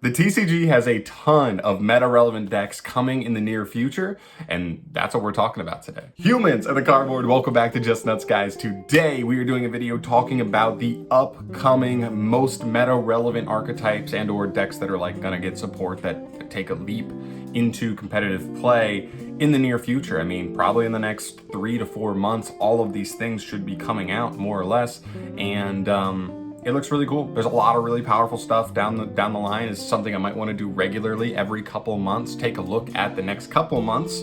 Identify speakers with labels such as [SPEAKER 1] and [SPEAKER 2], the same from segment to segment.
[SPEAKER 1] The TCG has a ton of meta-relevant decks coming in the near future, and that's what we're talking about today. Humans at the cardboard, welcome back to Just Nuts, guys. Today, we are doing a video talking about the upcoming most meta-relevant archetypes and or decks that are like gonna get support that take a leap into competitive play in the near future. I mean, probably in the next 3 to 4 months, all of these things should be coming out more or less, and it looks really cool. There's a lot of really powerful stuff down the line. It's something I might want to do regularly every couple months. Take a look at the next couple months,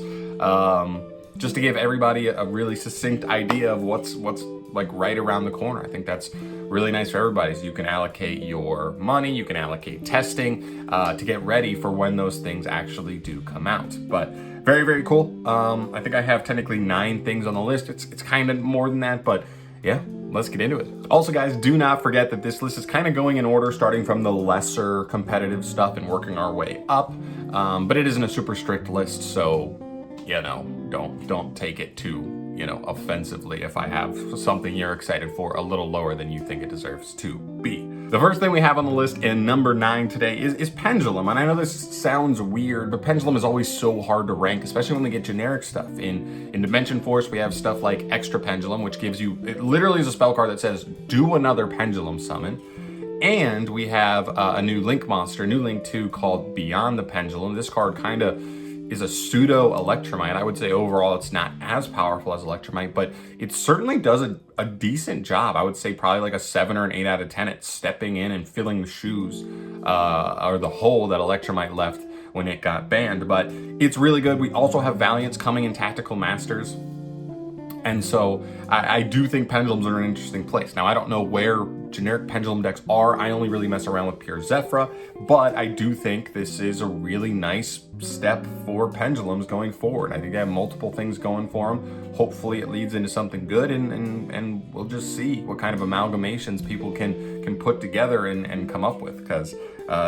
[SPEAKER 1] just to give everybody a really succinct idea of what's like right around the corner. I think that's really nice for everybody. So you can allocate your money, you can allocate testing to get ready for when those things actually do come out. But very, very cool. I think I have technically 9 things on the list. It's kind of more than that, but yeah, let's get into it. Also, guys, do not forget that this list is kind of going in order, starting from the lesser competitive stuff and working our way up. But it isn't a super strict list, so, you know, don't take it too, you know, offensively if I have something you're excited for a little lower than you think it deserves to be. The first thing we have on the list in number 9 today is Pendulum. And I know this sounds weird, but Pendulum is always so hard to rank, especially when we get generic stuff. In Dimension Force, we have stuff like Extra Pendulum, which gives you, it literally is a spell card that says, do another Pendulum summon. And we have a new Link monster, a new Link 2 called Beyond the Pendulum. This card kind of is a pseudo Electromite. I would say overall it's not as powerful as Electromite, but it certainly does a decent job. I would say probably like a 7 or an 8 out of 10 at stepping in and filling the shoes or the hole that Electromite left when it got banned. But it's really good. We also have Valiants coming in Tactical Masters. And so I do think Pendulums are an interesting place. Now, I don't know where generic Pendulum decks are. I only really mess around with pure Zephyra, but I do think this is a really nice step for Pendulums going forward. I think they have multiple things going for them. Hopefully it leads into something good, and we'll just see what kind of amalgamations people can put together and come up with, because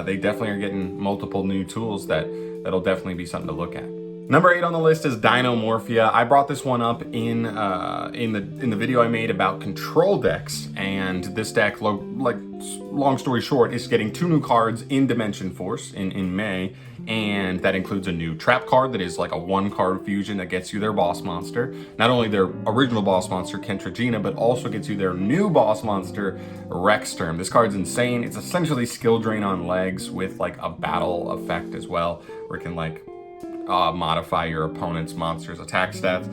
[SPEAKER 1] they definitely are getting multiple new tools that'll definitely be something to look at. Number 8 on the list is DINOMORPHIA. I brought this one up in the video I made about control decks, and this deck, like, long story short, is getting 2 new cards in Dimension Force in May, and that includes a new trap card that is like a 1-card fusion that gets you their boss monster. Not only their original boss monster, Kentragina, but also gets you their new boss monster, Rexterm. This card's insane. It's essentially skill drain on legs with like a battle effect as well, where it can like modify your opponent's monster's attack stats.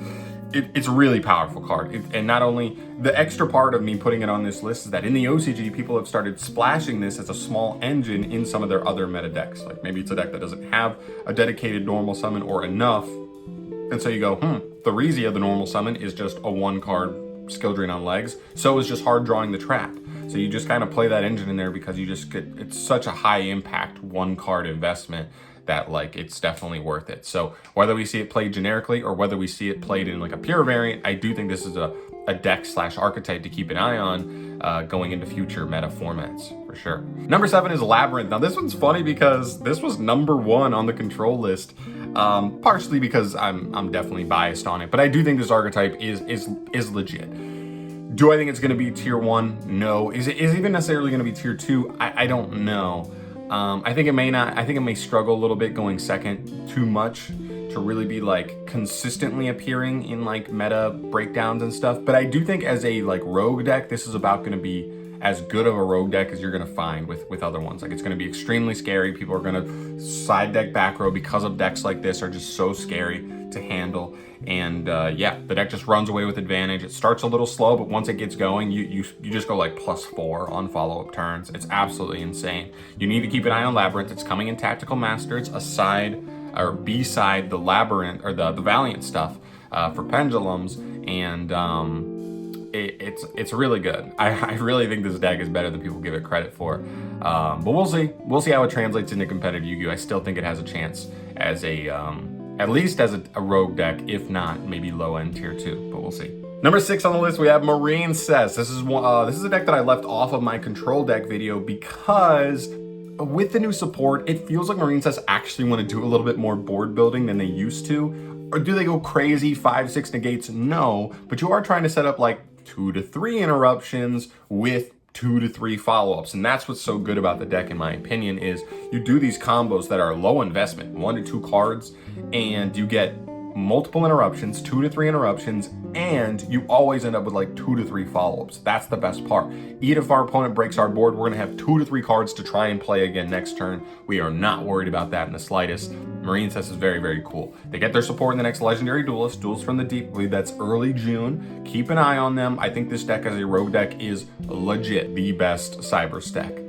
[SPEAKER 1] It's a really powerful card. And not only, the extra part of me putting it on this list is that in the OCG, people have started splashing this as a small engine in some of their other meta decks. Like maybe it's a deck that doesn't have a dedicated normal summon or enough. And so you go, Theresia, the normal summon, is just a 1-card skill drain on legs. So is just hard drawing the trap. So you just kind of play that engine in there because you just get, it's such a high impact 1-card investment that like it's definitely worth it. So whether we see it played generically or whether we see it played in like a pure variant, I do think this is a deck / archetype to keep an eye on going into future meta formats for sure. Number 7 is Labyrinth. Now this one's funny because this was number 1 on the control list, partially because I'm definitely biased on it, but I do think this archetype is legit. Do I think it's going to be tier 1? No. Is it even necessarily going to be tier 2? I don't know. I think it may not. I think it may struggle a little bit going second too much to really be like consistently appearing in like meta breakdowns and stuff. But I do think as a like rogue deck, this is about going to be as good of a rogue deck as you're going to find with other ones. Like it's going to be extremely scary. People are going to side deck back row because of decks like this are just so scary to handle. And yeah, the deck just runs away with advantage. It starts a little slow, but once it gets going, you just go like +4 on follow-up turns. It's absolutely insane. You need to keep an eye on Labyrinth. It's coming in Tactical Masters, aside or beside the Labyrinth or the Valiant stuff for Pendulums, and it's really good. I really think this deck is better than people give it credit for. But we'll see. We'll see how it translates into competitive Yu-Gi-Oh! I still think it has a chance as a at least as a rogue deck, if not maybe low-end tier 2, but we'll see. Number 6 on the list, we have MARINCESS. This is a deck that I left off of my control deck video because with the new support, it feels like MARINCESS actually want to do a little bit more board building than they used to. Or do they go crazy 5-6 negates? No, but you are trying to set up like 2 to 3 interruptions with 2 to 3 follow-ups. And that's what's so good about the deck, in my opinion, is you do these combos that are low investment, 1 to 2 cards, and you get multiple interruptions, 2 to 3 interruptions, and you always end up with like 2 to 3 follow-ups. That's the best part. Even if our opponent breaks our board, we're gonna have 2 to 3 cards to try and play again next turn. We are not worried about that in the slightest. Marincesses is very, very cool. They get their support in the next Legendary Duelist, Duels from the Deep. I believe that's early June. Keep an eye on them. I think this deck as a rogue deck is legit the best CYBERSE deck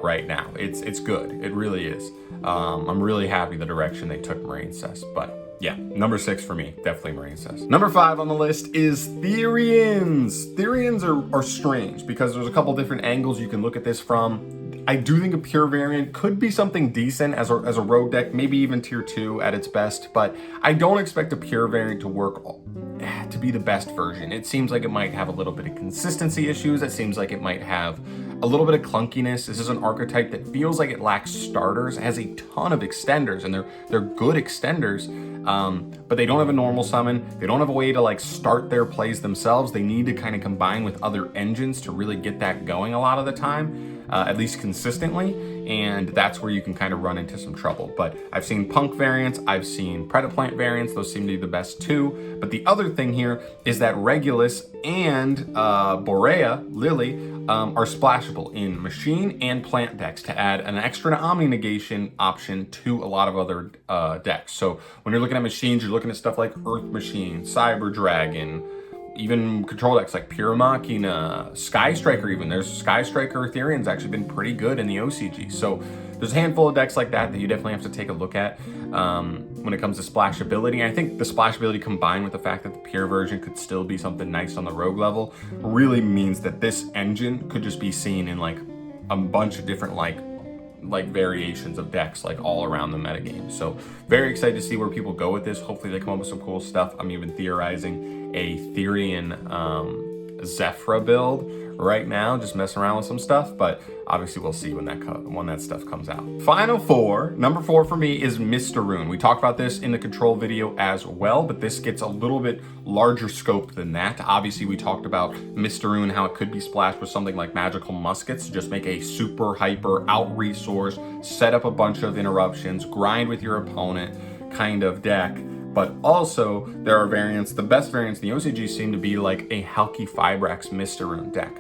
[SPEAKER 1] right now. It's good. It really is. I'm really happy the direction they took Marincesses, but yeah, number 6 for me, definitely Marincesses. Number 5 on the list is THERIONS. THERIONS are strange because there's a couple different angles you can look at this from. I do think a pure variant could be something decent as a rogue deck, maybe even tier 2 at its best, but I don't expect a pure variant to work to be the best version. It seems like it might have a little bit of consistency issues. It seems like it might have a little bit of clunkiness. This is an archetype that feels like it lacks starters. It has a ton of extenders, and they're good extenders, but they don't have a normal summon. They don't have a way to like start their plays themselves. They need to kind of combine with other engines to really get that going a lot of the time. At least consistently, and that's where you can kind of run into some trouble. But I've seen Punk variants, I've seen Predaplant variants, those seem to be the best too. But the other thing here is that Regulus and Borea, Lily, are splashable in Machine and Plant decks to add an extra Omni Negation option to a lot of other decks. So when you're looking at Machines, you're looking at stuff like Earth Machine, Cyber Dragon, even control decks like Pure Machina, Sky Striker even. There's Sky Striker Therion's actually been pretty good in the OCG. So there's a handful of decks like that that you definitely have to take a look at when it comes to splashability. I think the splashability combined with the fact that the pure version could still be something nice on the rogue level really means that this engine could just be seen in like a bunch of different like variations of decks like all around the metagame. So very excited to see where people go with this. Hopefully they come up with some cool stuff. I'm even theorizing a Therion Zephyra build right now, just messing around with some stuff, but obviously we'll see when that stuff comes out. Final 4, number 4 for me is Mr. Rune. We talked about this in the control video as well, but this gets a little bit larger scope than that. Obviously we talked about Mr. Rune, how it could be splashed with something like Magical Muskets to just make a super hyper out resource, set up a bunch of interruptions, grind with your opponent kind of deck. But also, there are variants, the best variants in the OCG seem to be like a Halqifibrax Mr. Rune deck.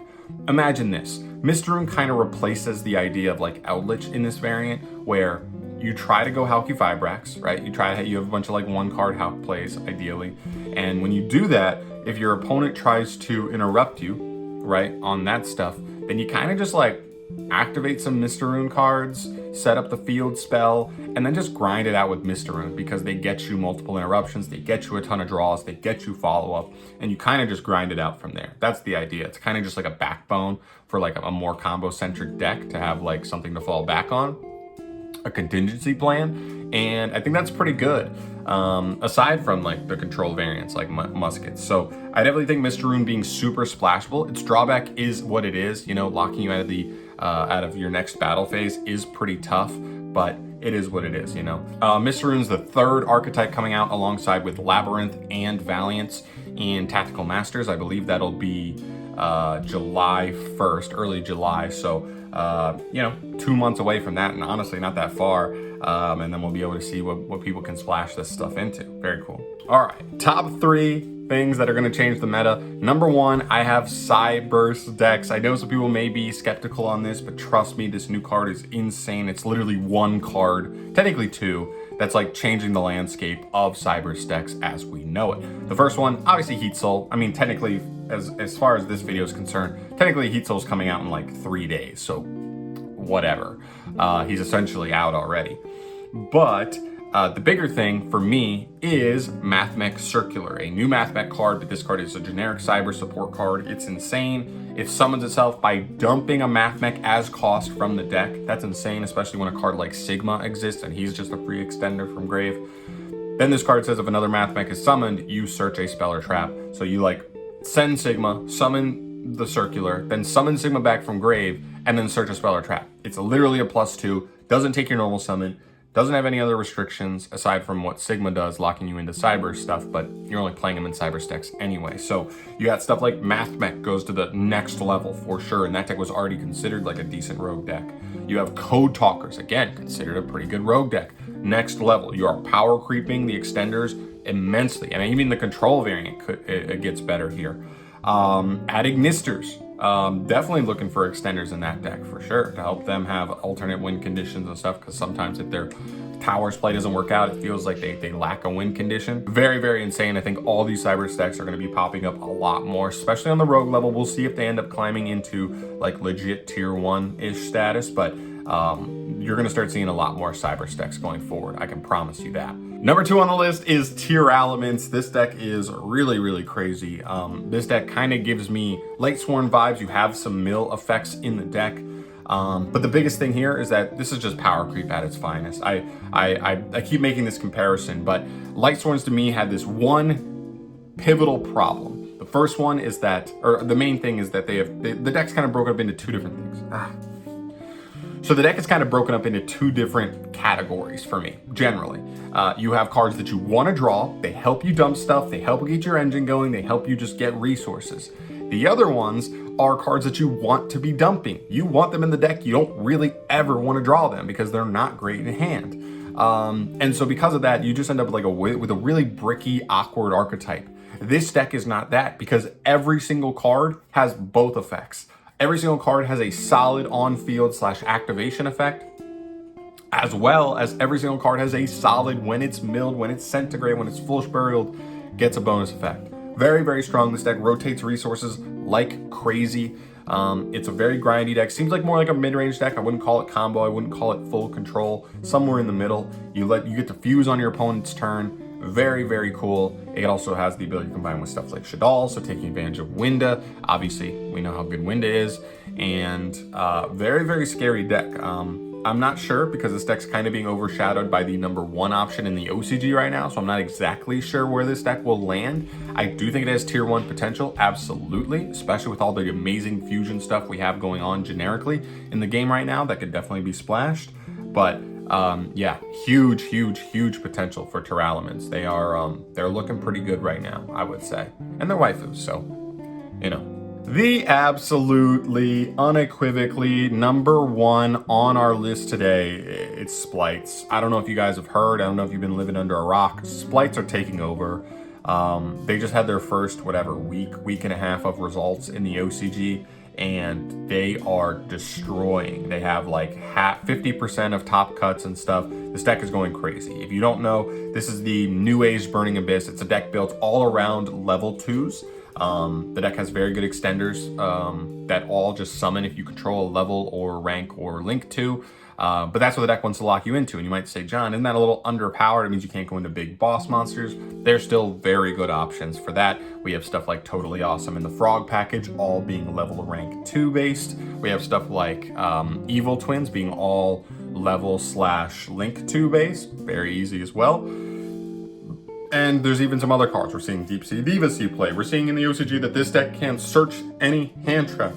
[SPEAKER 1] Imagine this, Mr. Rune kind of replaces the idea of like Eldritch in this variant, where you try to go Halqifibrax, right? You have a bunch of like 1-card Halq plays, ideally. And when you do that, if your opponent tries to interrupt you, right, on that stuff, then you kind of just like activate some Mr. Rune cards, set up the field spell, and then just grind it out with Mr. Rune because they get you multiple interruptions, they get you a ton of draws, they get you follow-up, and you kind of just grind it out from there. That's the idea. It's kind of just like a backbone for like a more combo-centric deck to have like something to fall back on, a contingency plan, and I think that's pretty good. Aside from like the control variants like muskets. So I definitely think Mr. Rune being super splashable, its drawback is what it is, you know, locking you out of your next battle phase is pretty tough, but it is what it is, you know. Mr. Rune's the 3rd archetype coming out alongside with Labyrinth and Valiance in Tactical Masters. I believe that'll be July 1st, early July. So, you know, 2 months away from that, and honestly not that far. And then we'll be able to see what people can splash this stuff into. Very cool. All right, top 3 things that are going to change the meta. Number 1, I have CYBERSE decks. I know some people may be skeptical on this, but trust me, this new card is insane. It's literally 1 card, technically 2, that's like changing the landscape of CYBERSE decks as we know it. The first one, obviously Heat Soul. I mean, technically, as far as this video is concerned, technically Heat Soul's coming out in like 3 days, so whatever. He's essentially out already. But the bigger thing for me is Mathmech Circular, a new Mathmech card, but this card is a generic CYBERSE support card. It's insane. It summons itself by dumping a Mathmech as cost from the deck. That's insane, especially when a card like Sigma exists and he's just a free extender from grave. Then this card says if another Mathmech is summoned, you search a spell or trap. So you like send Sigma, summon the Circular, then summon Sigma back from grave, and then search a spell or trap. It's literally a +2, doesn't take your normal summon, Doesn't have any other restrictions aside from what Sigma does, locking you into CYBERSE stuff, but you're only playing them in CYBERSE decks anyway. So you got stuff like Math Mech goes to the next level for sure, and that deck was already considered like a decent rogue deck. You have Code Talkers, again, considered a pretty good rogue deck. Next level, you are power creeping the extenders immensely, and even the control variant it gets better here. Add Ignisters. Definitely looking for extenders in that deck for sure to help them have alternate win conditions and stuff, because sometimes if their towers play doesn't work out, it feels like they lack a win condition. Very, very insane. I think all these CYBERSE decks are going to be popping up a lot more, especially on the rogue level. We'll see if they end up climbing into like legit tier 1-ish status, but you're going to start seeing a lot more CYBERSE decks going forward. I can promise you that. Number 2 on the list is TEARALAMENTS. This deck is really, really crazy. This deck kind of gives me Lightsworn vibes. You have some mill effects in the deck. But the biggest thing here is that this is just power creep at its finest. I keep making this comparison, but Lightsworns to me had this one pivotal problem. The first one is that, or the main thing is that the deck's kind of broken up into two different things. So the deck is kind of broken up into two different categories for me, generally. You have cards that you want to draw, they help you dump stuff, they help get your engine going, they help you just get resources. The other ones are cards that you want to be dumping. You want them in the deck, you don't really ever want to draw them because they're not great in hand. And so because of that, you just end up with a really bricky, awkward archetype. This deck is not that, because every single card has both effects. Every single card has a solid on-field / activation effect, as well as every single card has a solid, when it's milled, when it's centigrade, when it's foolish burial, gets a bonus effect. Very, very strong. This deck rotates resources like crazy. It's a very grindy deck. Seems like more like a mid-range deck. I wouldn't call it combo. I wouldn't call it full control. Somewhere in the middle. You get to fuse on your opponent's turn. Very, very cool. It also has the ability to combine with stuff like Shadal, so taking advantage of Winda. Obviously, we know how good Winda is. And very, very scary deck. I'm not sure, because this deck's kind of being overshadowed by the number 1 option in the OCG right now, so I'm not exactly sure where this deck will land. I do think it has tier 1 potential, absolutely, especially with all the amazing fusion stuff we have going on generically in the game right now that could definitely be splashed. But yeah, huge, huge, huge potential for TEARALAMENTS. They're looking pretty good right now, I would say. And they're waifus, so, you know. The absolutely, unequivocally number 1 on our list today, it's Splights. I don't know if you guys have heard, I don't know if you've been living under a rock. Splights are taking over. They just had their first, week and a half of results in the OCG, and they are destroying. They have like 50% of top cuts and stuff. This deck is going crazy. If you don't know, this is the New Age Burning Abyss. It's a deck built all around level 2s. The deck has very good extenders that all just summon if you control a level or rank or link to. But that's what the deck wants to lock you into. And you might say, John, isn't that a little underpowered? It means you can't go into big boss monsters. There's still very good options for that. We have stuff like Totally Awesome in the Frog package, all being level rank 2 based. We have stuff like Evil Twins being all level / link 2 based. Very easy as well. And there's even some other cards. We're seeing Deep Sea Diva see play. We're seeing in the OCG that this deck can search any hand trap.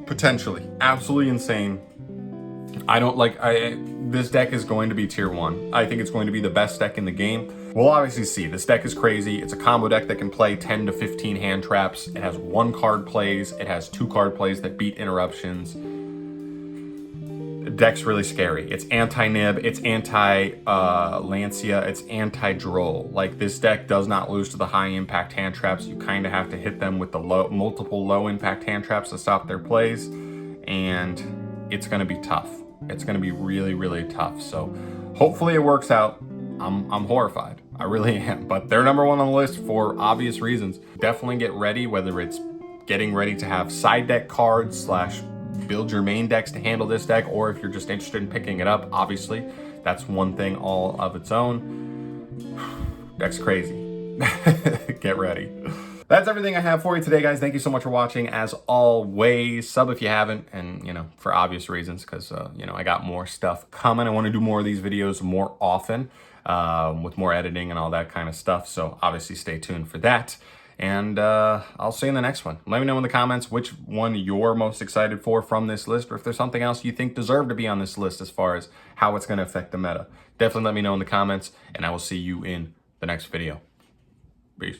[SPEAKER 1] Potentially. Absolutely insane. This deck is going to be tier 1. I think it's going to be the best deck in the game. We'll obviously see. This deck is crazy. It's a combo deck that can play 10 to 15 hand traps. It has 1 card plays. It has 2 card plays that beat interruptions. The deck's really scary. It's anti-Nib, it's anti-Lancia, it's anti-Droll. Like, this deck does not lose to the high impact hand traps. You kind of have to hit them with the multiple low impact hand traps to stop their plays. And it's going to be tough. It's going to be really, really tough. So hopefully it works out. I'm horrified. I really am. But they're number 1 on the list for obvious reasons. Definitely get ready, whether it's getting ready to have side deck cards / build your main decks to handle this deck, or if you're just interested in picking it up, obviously, that's one thing all of its own. Deck's crazy. Get ready. That's everything I have for you today, guys. Thank you so much for watching. As always, sub if you haven't, and, for obvious reasons, because, I got more stuff coming. I want to do more of these videos more often, with more editing and all that kind of stuff. So obviously stay tuned for that. And I'll see you in the next one. Let me know in the comments which one you're most excited for from this list, or if there's something else you think deserve to be on this list as far as how it's going to affect the meta. Definitely let me know in the comments, and I will see you in the next video. Peace.